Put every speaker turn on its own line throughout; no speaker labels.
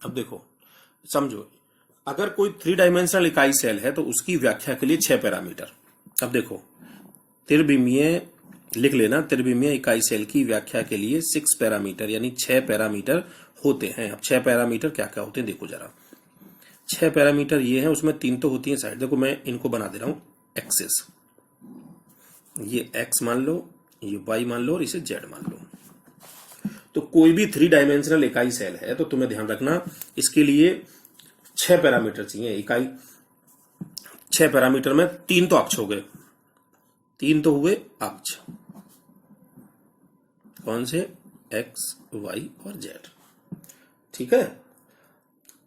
अब देखो समझो, अगर कोई 3 डायमेंशनल इकाई सेल है तो उसकी व्याख्या के लिए 6 पैरामीटर। अब देखो त्रिविमीय लिख लेना, त्रिविमीय इकाई सेल की व्याख्या के लिए 6 पैरामीटर यानी 6 पैरामीटर होते हैं। अब 6 पैरामीटर क्या क्या होते हैं देखो जरा। 6 पैरामीटर ये हैं, उसमें 3 तो होती है साइड। देखो मैं इनको बना दे रहा हूं एक्सिस, ये एक्स मान लो, ये वाई मान लो और इसे जेड मान लो। तो कोई भी 3 डायमेंशनल इकाई सेल है तो तुम्हें ध्यान रखना इसके लिए 6 पैरामीटर चाहिए। इकाई 6 पैरामीटर में 3 तो अक्ष हो गए, 3 तो हुए अक्ष, कौन से? एक्स, वाई और जेड। ठीक है,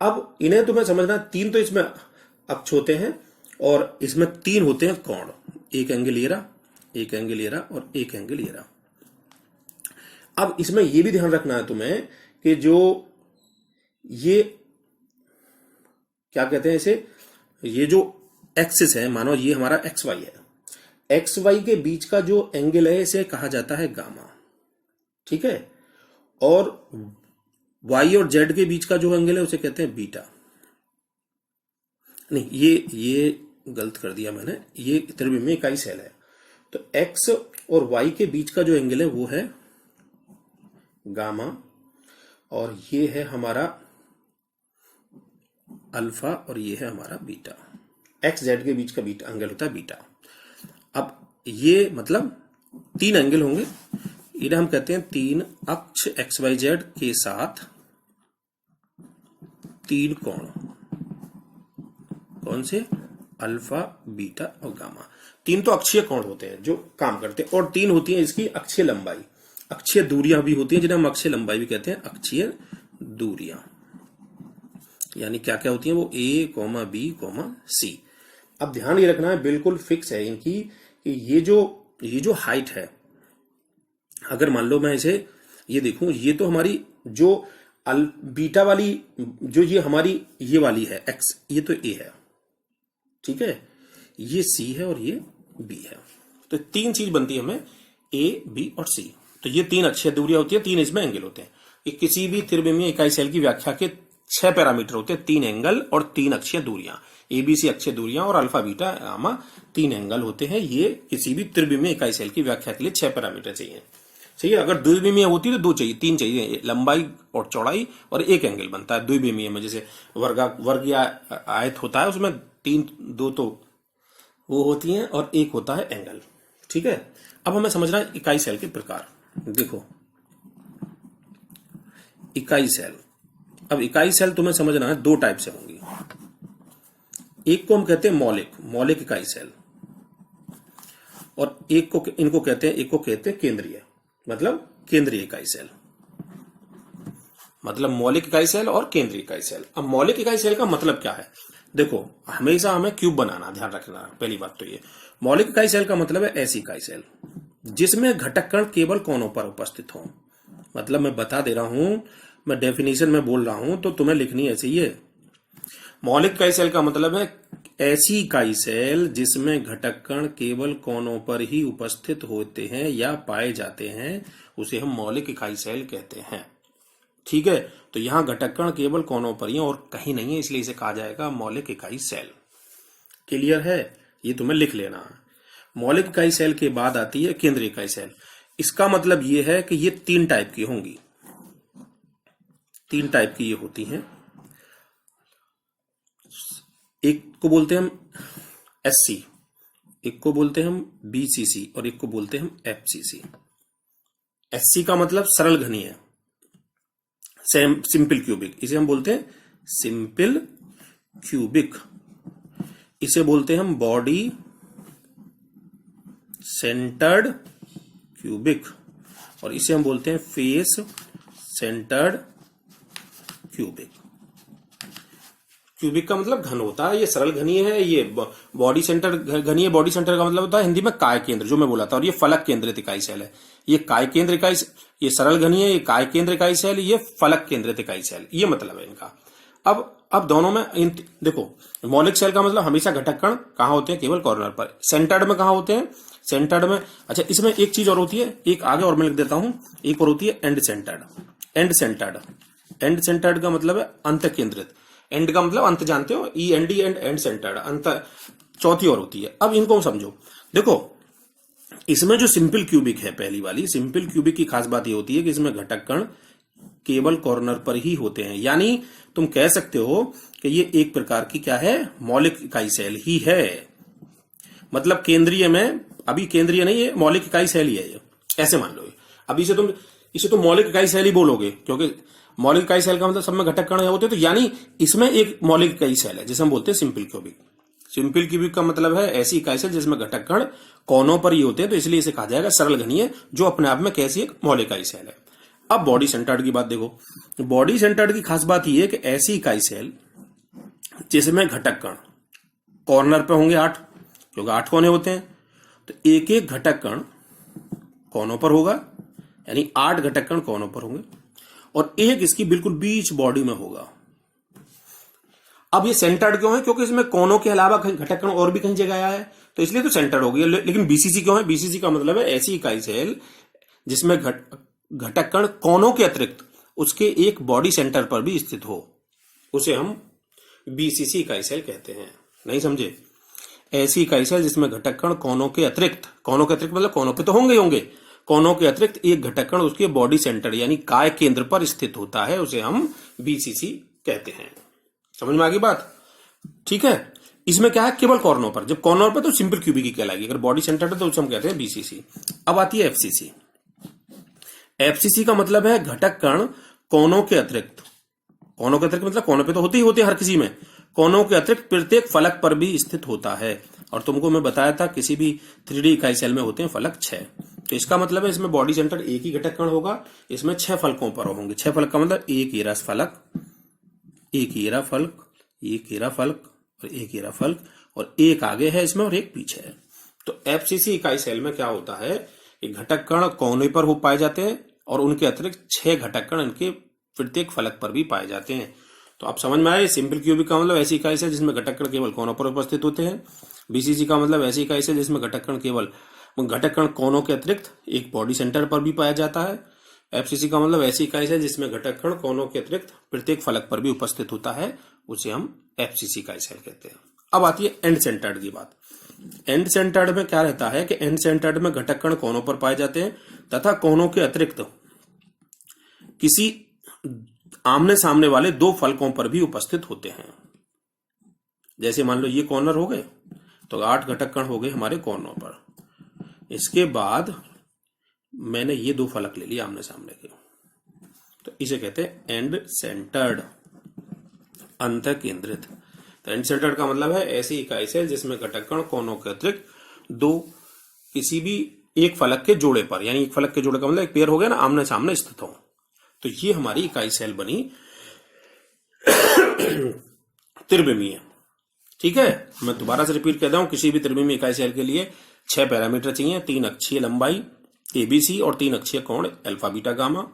अब इन्हें तुम्हें समझना, 3 तो इसमें अक्ष होते हैं और इसमें 3 होते हैं कोण, एक एंगल ये रहा, एक एंगल ये रहा और एक एंगल ये रहा। अब इसमें यह भी ध्यान रखना है तुम्हें कि जो ये क्या कहते हैं इसे, ये जो एक्सिस है, मानो ये हमारा एक्स वाई है, एक्स वाई के बीच का जो एंगल है इसे कहा जाता है गामा। ठीक है, और वाई और जेड के बीच का जो एंगल है उसे कहते हैं बीटा। नहीं, ये गलत कर दिया मैंने, ये त्रिविमीय इकाई सेल है तो एक्स और वाई के बीच का जो एंगल है वो है गामा, और ये है हमारा अल्फा और ये है हमारा बीटा। एक्स जेड के बीच का बीटा एंगल होता है बीटा। अब ये मतलब 3 एंगल होंगे, इन्हें हम कहते हैं 3 अक्ष एक्स वाई जेड के साथ 3 कोण, कौन से? अल्फा, बीटा और गामा। 3 तो अक्षीय कोण होते हैं जो काम करते हैं, और 3 होती है इसकी अक्षीय लंबाई, अक्षीय दूरियां भी होती हैं जिन्हें हम अक्षीय लंबाई भी कहते हैं, अक्षीय दूरियां यानी क्या क्या होती हैं वो ए, बी, सी। अब ध्यान ये रखना है, बिल्कुल फिक्स है इनकी कि ये जो हाइट है, अगर मान लो मैं इसे ये देखूं, ये तो हमारी जो बीटा वाली, जो ये हमारी ये वाली है एक्स, ये तो ए है, ठीक है, ये सी है और ये बी है। तो 3 चीज बनती है हमें, ए, बी और सी। तो ये 3 अक्षीय दूरियां होती है, 3 इसमें एंगल होते हैं। ये किसी भी त्रिविमीय इकाई सेल की व्याख्या के 6 पैरामीटर होते हैं, 3 एंगल और 3 अक्षीय दूरियां, ए बी सी अक्षीय दूरियां और अल्फा बीटा गामा 3 एंगल होते हैं। ये किसी भी त्रिविमीय इकाई सेल की व्याख्या के लिए 6 पैरामीटर चाहिए। सही है, अगर द्विविमीय होती है तो 2 चाहिए, 3 चाहिए, लंबाई और चौड़ाई और 1 एंगल बनता है द्विविमीय में। जैसे वर्ग या आयत होता है उसमें 2 तो वो होती हैं और 1 होता है एंगल। ठीक है, अब हमें समझना है इकाई सेल के प्रकार। देखो इकाई सेल, अब इकाई सेल तुम्हें समझना है 2 टाइप से होंगी। एक को हम कहते हैं मौलिक इकाई सेल, और एक को एक को कहते हैं केंद्रीय, मतलब केंद्रीय इकाई सेल, मतलब मौलिक इकाई सेल और केंद्रीय इकाई सेल। अब मौलिक इकाई सेल का मतलब क्या है? देखो हमेशा हमें क्यूब बनाना, ध्यान रखना। पहली बात तो ये, मौलिक इकाई सेल का मतलब है ऐसी इकाई सेल जिसमें घटक कण केवल कोनों पर उपस्थित हो। मतलब मैं बता दे रहा हूं, मैं डेफिनेशन में बोल रहा हूं तो तुम्हें लिखनी ऐसे ही है। मौलिक इकाई सेल का मतलब है ऐसी इकाई सेल जिसमें घटक कण केवल कोनों पर ही उपस्थित होते हैं या पाए जाते हैं, उसे हम मौलिक इकाई सेल कहते हैं। ठीक है, तो यहां घटक कण केवल कोनों पर ही और कहीं नहीं है, इसलिए इसे कहा जाएगा मौलिक इकाई सेल। क्लियर है? ये तुम्हें लिख लेना है। मौलिक इकाई सेल के बाद आती है केंद्रीय इकाई सेल। इसका मतलब यह है कि ये 3 टाइप की होंगी, 3 टाइप की ये होती हैं। एक को बोलते हैं हम एससी, एक को बोलते हैं हम बीसीसी और एक को बोलते हैं हम एफसीसी। एससी का मतलब सरल घनीय, सिंपल क्यूबिक, इसे हम बोलते हैं सिंपल क्यूबिक। इसे बोलते हैं हम बॉडी सेंटर्ड क्यूबिक, और इसे हम बोलते हैं फेस सेंटर्ड क्यूबिक। क्यूबिक का मतलब घन होता है, ये सरल घनीय है। ये बॉडी सेंटर घनीय, बॉडी सेंटर का मतलब होता है हिंदी में काय केंद्र, जो मैं बोला था। और ये फलक केंद्रित इकाई सेल है। ये काय केंद्र इकाई, ये सरल घनीय, ये काय केंद्र इकाई सेल, ये फलक केंद्रित इकाई सेल, ये मतलब है इनका। अब दोनों में देखो, मौलिक सेल का मतलब हमेशा घटक कण कहां होते हैं? केवल कॉर्नर पर। सेंटर्ड में कहां होते हैं? सेंटर्ड में। अच्छा, इसमें एक चीज और होती है, एक आगे और मैं लिख देता हूं, एक और होती है and centred. And centred and centred का मतलब है अंत केंद्रित, एंड का मतलब अंत जानते हो, E N D, and centred अंत चौथी और होती है। अब इनको समझो, देखो इसमें जो सिंपल क्यूबिक है, पहली वाली सिंपल क्यूबिक की खास बात ये होती है कि इसमें घटक कण केवल कॉर्नर पर ही होते हैं, यानी तुम कह सकते हो कि ये एक प्रकार की क्या है, मौलिक इकाई सेल ही है। मतलब केंद्रीय में, अभी केंद्रीय नहीं है, मौलिक इकाई सेल ही है ये, ऐसे मान लो। अभी इसे तुम मौलिक इकाई सेल ही बोलोगे, क्योंकि मौलिक इकाई सेल का मतलब सब में घटक कण होते हैं, तो यानी इसमें एक मौलिक इकाई सेल है जिसे हम बोलते हैं सिंपल क्यूबिक। सिंपल क्यूबिक का मतलब है ऐसी इकाई सेल जिसमें घटक कण कोनों पर ही होते हैं, तो इसलिए इसे कहा जाएगा सरल घनीय, जो अपने आप में कैसी एक मौलिक इकाई सेल है। अब बॉडी सेंटर्ड की बात देखो, बॉडी सेंटर्ड की खास बात यह है कि ऐसी इकाई सेल जिसमें घटक कण कॉर्नर पे होंगे 8, क्योंकि 8 कोने होते हैं, तो एक एक घटक कण कोनों पर होगा, यानी 8 घटक कण कोनों पर होंगे, और एक इसकी बिल्कुल बीच बॉडी में होगा। अब ये सेंटर्ड क्यों है, क्योंकि इसमें कोनों के अलावा घटक कण और भी कहीं जगह आया है, तो इसलिए तो सेंटर्ड हो गई। लेकिन बीसीसी क्यों है, बीसीसी का मतलब है ऐसी इकाई सेल जिसमें घटक कण कोनों के अतिरिक्त उसके एक बॉडी सेंटर पर भी स्थित हो, उसे हम बीसीसी इकाई सेल कहते हैं। नहीं समझे? ऐसी इकाई सेल जिसमें घटक कण कोनों के अतिरिक्त मतलब कोनों पे तो होंगे ही होंगे, कोनों के अतिरिक्त एक घटक कण उसके बॉडी सेंटर यानी काय केंद्र पर स्थित होता है, उसे हम बीसीसी कहते हैं। समझ में आ गई बात? ठीक है। इसमें क्या है, केवल कॉर्नर पर, जब कॉर्नर पर तो सिंपल क्यूबिक की कहलाएगी, अगर बॉडी सेंटर है तो उसे हम कहते हैं बीसीसी। अब आती है एफसीसी। एफसीसी का मतलब है घटक कण कोनों के अतिरिक्त मतलब कोनों पे तो होते ही होते हैं हर किसी में, कोनों के अतिरिक्त प्रत्येक फलक पर भी स्थित होता है। और तुमको मैं बताया था किसी भी 3D इकाई सेल में होते हैं फलक 6, तो इसका मतलब है इसमें बॉडी सेंटर एक ही घटक कण होगा, इसमें 6 फलकों पर होंगे। 6 फलक का मतलब एक येरा फलक, एक येरा फलक, एक येरा फलक और एक येरा फलक, और एक आगे है इसमें और एक पीछे है। तो एफसीसी इकाई सेल में क्या होता है, घटक कण कोने पर हो पाए जाते हैं और उनके अतिरिक्त 6 घटक कण इनके प्रत्येक फलक पर भी पाए जाते हैं। तो आप समझ में आए, सिंपल क्यूबिक का मतलब ऐसी इकाई सेल जिसमें घटक कण केवल कोनों पर उपस्थित होते हैं। बीसीसी का मतलब ऐसी इकाई सेल जिसमें घटक कण कोनों के अतिरिक्त एक बॉडी सेंटर पर भी पाया जाता है। एफसीसी का मतलब ऐसी इकाई सेल जिसमें घटक कण कोनों के अतिरिक्त प्रत्येक फलक पर भी उपस्थित होता है, उसे हम एफसीसी इकाई सेल कहते हैं। अब आती है एंड सेंटर्ड की बात। एंड सेंटर्ड में क्या रहता है कि एंड सेंटर्ड में घटक कण कोनों पर पाए जाते हैं तथा कोनों के अतिरिक्त किसी आमने सामने वाले 2 फलकों पर भी उपस्थित होते हैं। जैसे मान लो ये कॉर्नर हो गए, तो 8 घटक कण हो गए हमारे कॉर्नर पर। इसके बाद मैंने ये 2 फलक ले लिए आमने सामने के, तो इसे कहते हैं एंड सेंटर्ड, अंत केंद्रित। तो एंड सेंटर्ड का मतलब है ऐसी इकाई सेल जिसमें घटक कण कोनों के अतिरिक्त 2 किसी भी एक फलक के जोड़े पर, यानी एक फलक के जोड़े का मतलब एक पेयर हो गया ना, आमने सामने स्थित हो। तो ये हमारी इकाई सेल बनी त्रिविमीय। ठीक है, मैं दोबारा से रिपीट कर रहा हूं, किसी भी त्रिविमीय इकाई सेल के लिए 6 पैरामीटर चाहिए, 3 अक्षीय लंबाई एबीसी और 3 अक्षीय कोण अल्फा बीटा गामा।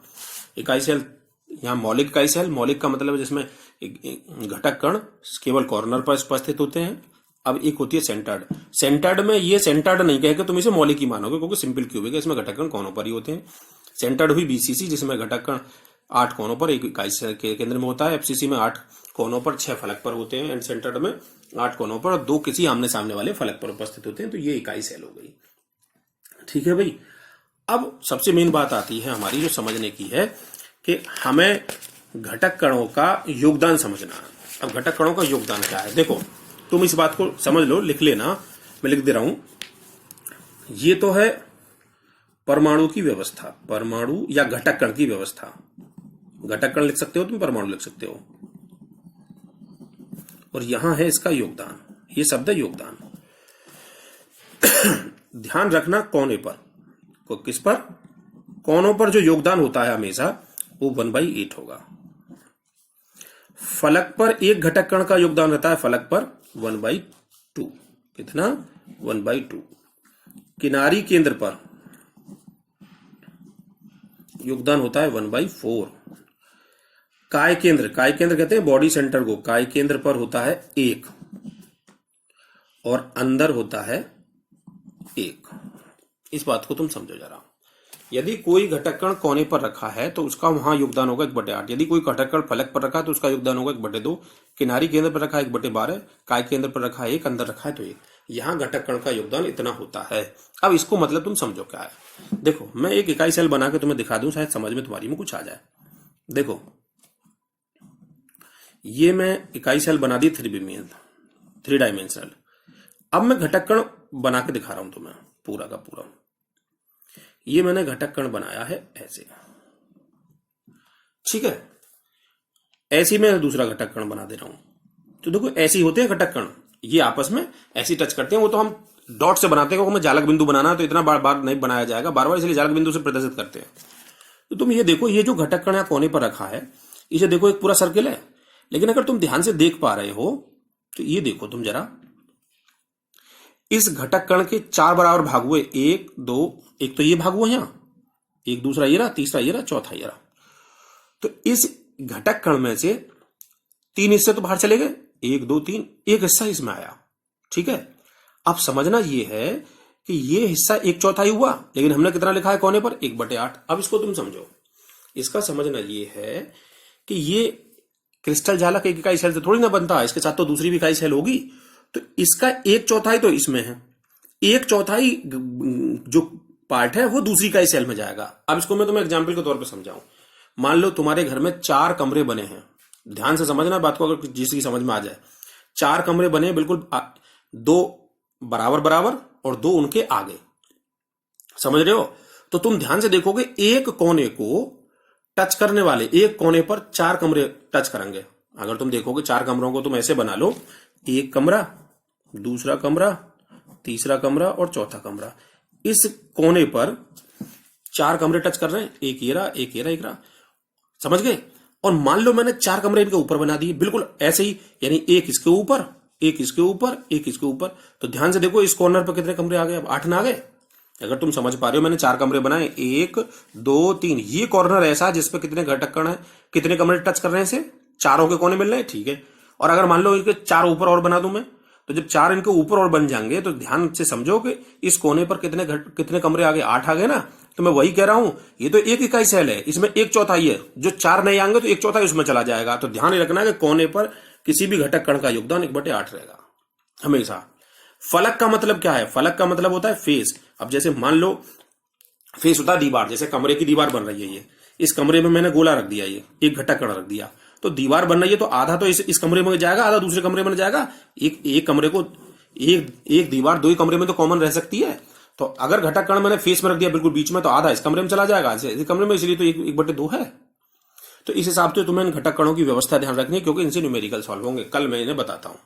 इकाई सेल, यहाँ मौलिक इकाई सेल, मौलिक का मतलब है जिसमें घटक कण केवल कॉर्नर पर उपस्थित होते हैं। अब एक होती है सेंटर्ड। सेंटर्ड में ये सेंटर्ड नहीं कहेगा, तुम इसे मौलिक ही मानोगे क्योंकि सिंपल क्यूबिक है, इसमें घटक कण कोनों पर ही होते हैं। सेंटर्ड हुई बीसीसी जिसमें घटक कण 8 कोनों पर एक इकाई सेल के केंद्र में होता है। एफसीसी में 8 कोनों पर 6 फलक पर होते हैं। एंड सेंटर्ड में 8 कोनों पर 2 किसी आमने सामने वाले फलक पर उपस्थित होते हैं। तो ये इकाई सेल हो गई। ठीक है भाई। अब सबसे मेन बात आती है हमारी जो समझने की है कि हमें घटक कणों का योगदान समझना। अब घटक कणों का योगदान क्या है, देखो तुम इस बात को समझ लो, लिख लेना, मैं लिख दे रहा हूं। ये तो है परमाणु की व्यवस्था, परमाणु या घटक कण की व्यवस्था। घटक कण लिख सकते हो तुम, परमाणु लिख सकते हो, और यहां है इसका योगदान। ये शब्द है योगदान। ध्यान रखना कोने पर, किस पर, कोनों पर जो योगदान होता है हमेशा वो 1/8 होगा। फलक पर एक घटक कण का योगदान रहता है, फलक पर 1/2। कितना? 1/2। किनारी केंद्र पर योगदान होता है 1/4। काय केंद्र कहते हैं बॉडी सेंटर को, काय केंद्र पर होता है 1 और अंदर होता है 1। इस बात को तुम समझो जरा। यदि कोई घटक कण कोने पर रखा है तो उसका वहां योगदान होगा 1/8। यदि कोई घटक कण फलक पर रखा है तो उसका योगदान होगा 1/2। किनारी केंद्र पर रखा है 1/12। काय केंद्र पर रखा है 1, अंदर रखा है तो 1। यहाँ घटक कण का योगदान इतना होता है। अब इसको मतलब तुम समझो क्या है। देखो मैं एक इकाई सेल बना के तुम्हें दिखा दूं, शायद समझ में तुम्हारी में कुछ आ जाए। देखो ये मैं इकाई सेल बना दी 3 डायमेंशनल। अब मैं घटक कण बना के दिखा रहा हूं तुम्हें पूरा का पूरा। ये मैंने घटक कण बनाया है ऐसे, ठीक है। ऐसी मैं दूसरा घटक कण बना दे रहा हूं। तो देखो ऐसे ही होते हैं घटक कण, ये आपस में ऐसे टच करते हैं। वो तो हम डॉट से बनाते हैं, क्योंकि हमें जालक बिंदु बनाना है तो इतना बार बार नहीं बनाया जाएगा बार बार, इसलिए जालक बिंदु से प्रदर्शित करते हैं। तो तुम ये देखो, ये जो घटक कण कोने पर रखा है, इसे देखो एक पूरा सर्किल है। लेकिन अगर तुम ध्यान से देख पा रहे हो तो ये देखो तुम जरा, इस घटक कण के 4 बराबर भाग हुए। 1 2, एक तो ये भाग हुआ यहां, एक दूसरा ये रहा, तीसरा ये रहा, चौथा ये रहा। तो इस घटक कण में से 3 हिस्से तो बाहर चले गए, 1 2 3, एक हिस्सा इसमें आया, ठीक है। अब समझना ये है कि ये हिस्सा 1/4 हुआ, लेकिन हमने कितना लिखा है कोने पर, 1/8। अब इसको तुम समझो, इसका समझना ये है कि ये क्रिस्टल जालक एक इकाई सेल से थोड़ी ना बनता है, इसके साथ तो दूसरी भी इकाई सेल होगी। तो इसका 1/4 तो इसमें है, 1/4 जो पार्ट है वो दूसरी इकाई सेल में जाएगा। अब इसको मैं तुम्हें एग्जाम्पल के तौर पर समझाऊं। मान लो तुम्हारे घर में 4 कमरे बने हैं, ध्यान से समझना बात को, अगर जिसकी समझ में आ जाए। 4 कमरे बने बिल्कुल 2 बराबर बराबर और 2 उनके आगे, समझ रहे हो। तो तुम ध्यान से देखोगे, एक कोने को टच करने वाले एक कोने पर 4 कमरे टच करेंगे। अगर तुम देखोगे 4 कमरों को तुम ऐसे बना लो, एक कमरा, दूसरा कमरा, तीसरा कमरा और चौथा कमरा। इस कोने पर 4 कमरे टच कर रहे हैं, एक ये रहा, एक ये रहा, एक रहा, समझ गए। और मान लो मैंने 4 कमरे इनके ऊपर बना दिए बिल्कुल ऐसे ही, यानी एक इसके ऊपर, एक इसके ऊपर, एक इसके ऊपर। तो ध्यान से देखो, इस कॉर्नर पर कितने कमरे आ गए, अब 8 ना आ गए। अगर तुम समझ पा रहे हो, मैंने 4 कमरे बनाए, 1 2 3। ये कॉर्नर ऐसा जिसपे कितने घटक कण है, कितने कमरे टच कर रहे हैं, से चारों के कोने मिल रहे हैं, ठीक है। और अगर मान लो इनके 4 ऊपर और बना दूं मैं, तो जब 4 इनके ऊपर और बन जाएंगे तो ध्यान से समझो कि इस कोने पर कितने कमरे आ गए, 8 आ गए ना। तो मैं वही कह रहा हूं, ये तो एक इकाई सेल है, इसमें 1/4 है। जो 4 नहीं आएंगे तो 1/4 उसमें चला जाएगा। तो ध्यान रखना है कि कोने पर किसी भी घटक कण का योगदान 1/8 रहेगा हमेशा। फलक का मतलब क्या है, फलक का मतलब होता है फेस। अब जैसे मान लो फेस होता है दीवार, जैसे कमरे की दीवार बन रही है, ये इस कमरे में मैंने गोला रख दिया, ये एक घटक कण रख दिया, तो दीवार बन रही है, तो आधा तो इस कमरे में जाएगा, आधा दूसरे कमरे में जाएगा। एक कमरे को एक दीवार 2 ही कमरे में तो कॉमन रह सकती है। तो अगर घटक कण मैंने फेस में रख दिया बिल्कुल बीच में, तो आधा इस कमरे में चला जाएगा, इस कमरे में, इसलिए तो 1/2 है। तो इस हिसाब से तुम्हें इन घटक कणों की व्यवस्था ध्यान रखनी है, क्योंकि इनसे न्यूमेरिकल सॉल्व होंगे। कल मैं इन्हें बताता हूं।